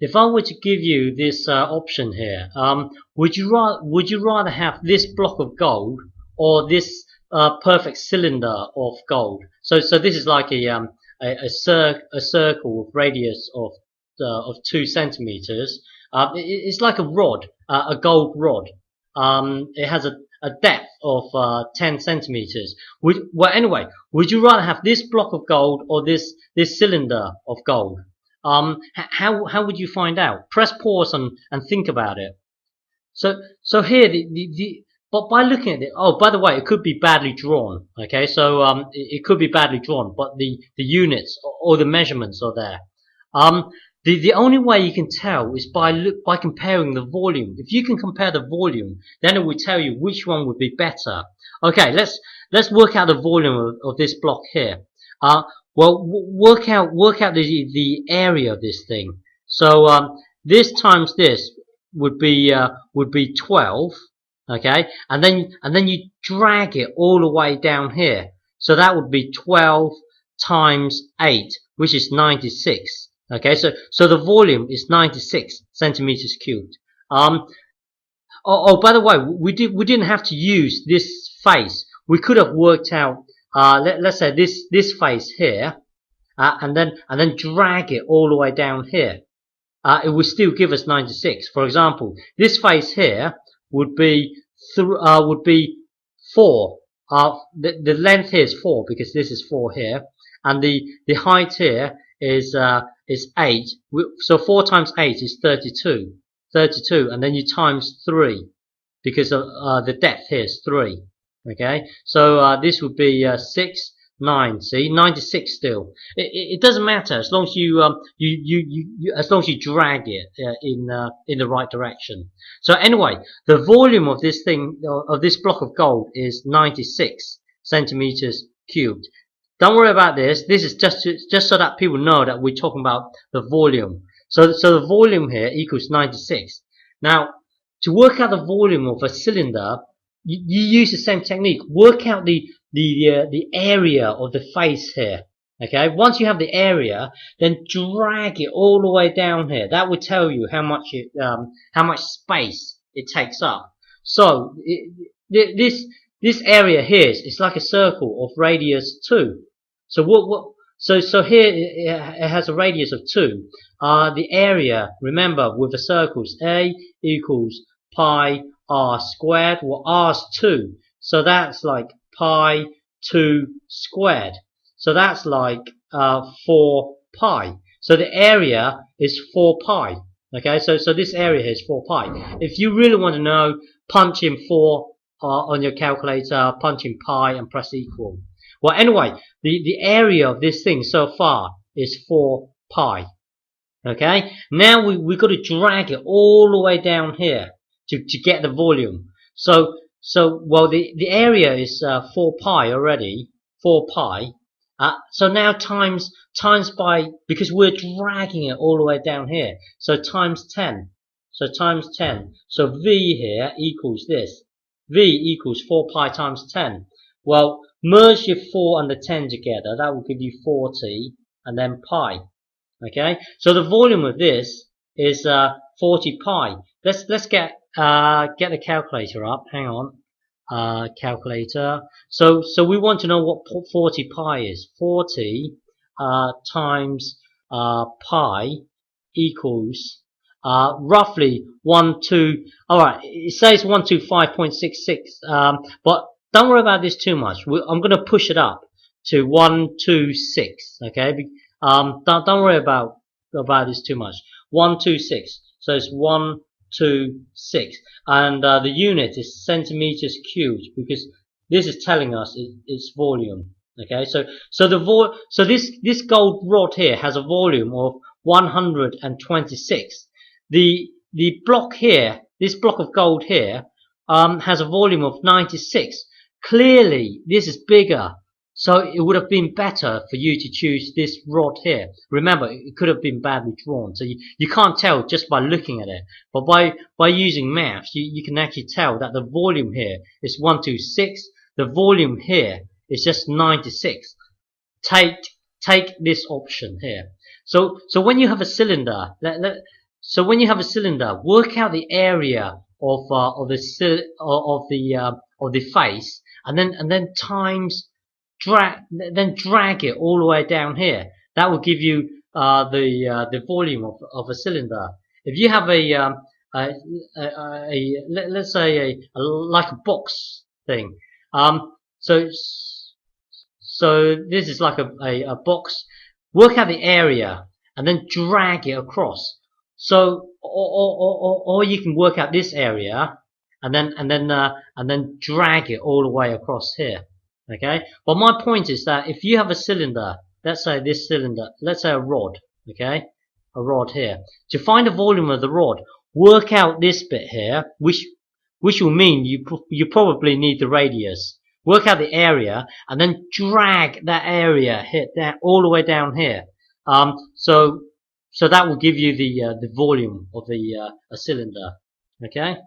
if I were to give you this option here, would you rather have this block of gold or this perfect cylinder of gold? So this is like a circle with radius of 2 centimeters. It's like a rod, a gold rod. It has a depth of 10 centimeters. Well, anyway, would you rather have this block of gold or this cylinder of gold? How would you find out? Press pause and think about it. So here but by looking at it, oh, by the way, it could be badly drawn. Okay, so it could be badly drawn, but the units or the measurements are there. The only way you can tell is by comparing the volume. If you can compare the volume, then it will tell you which one would be better. Okay, let's work out the volume of this block here. Well, work out the area of this thing. So this times this would be 12. Okay, and then you drag it all the way down here. So that would be 12 times 8, which is 96. Okay, so the volume is 96 centimeters cubed. By the way, we didn't have to use this face. We could have worked out let's say this face here, and then drag it all the way down here. It would still give us 96. For example, this face here would be 4. The length here is 4 because this is 4 here, and the height here is 8. So 4 times 8 is 32. 32, and then you times 3 because the depth here is 3. Okay, so this would be 6, 9. See, 96 still. It doesn't matter as long as as long as you drag it in the right direction. So anyway, the volume of this thing, of this block of gold, is 96 centimeters cubed. Don't worry about this. This is just so that people know that we're talking about the volume. So the volume here equals 96. Now, to work out the volume of a cylinder, you use the same technique. Work out the area of the face here. Okay. Once you have the area, then drag it all the way down here. That will tell you how much space it takes up. So this area here is like a circle of radius 2. So so here it has a radius of 2. The area, remember, with the circles, A equals pi r squared. Well, r's 2, so that's like pi 2 squared. So that's like 4 pi. So the area is 4 pi. Okay, so this area here is 4 pi. If you really want to know, punch in 4 on your calculator, punch in pi and press equal. Well, anyway, the area of this thing so far is 4 pi. Okay, now we've got to drag it all the way down here to get the volume. So well, the area is 4 pi already, 4 pi. So now times by, because we're dragging it all the way down here, so times 10. So times 10. So V here equals this. V equals 4 pi times 10. Well, merge your 4 and the 10 together. That will give you 40 and then pi. Okay, so the volume of this is 40 pi. Let's get the calculator up. Hang on, calculator. So we want to know what 40 pi is. 40 times pi equals roughly 12. All right, it says 125.66. But don't worry about this too much. I'm going to push it up to 126. Okay. Don't worry about this too much. 126. So it's 126, and the unit is centimeters cubed because this is telling us its volume. Okay, so this gold rod here has a volume of 126. The block here, this block of gold here, has a volume of 96. Clearly, this is bigger. So it would have been better for you to choose this rod here. Remember, it could have been badly drawn, so you can't tell just by looking at it. But by using maths, you can actually tell that the volume here is 126. The volume here is just 96. Take this option here. So when you have a cylinder, So when you have a cylinder, work out the area of the face, and then drag it all the way down here. That will give you the volume of a cylinder. If you have let's say like a box thing, so this is like a box. Work out the area and then drag it across. So, or you can work out this area and then drag it all the way across here. Okay. But my point is that if you have a cylinder, let's say this cylinder, let's say a rod. Okay, a rod here. To find the volume of the rod, work out this bit here, which will mean you probably need the radius. Work out the area and then drag that area all the way down here. So that will give you the volume of a cylinder. Okay.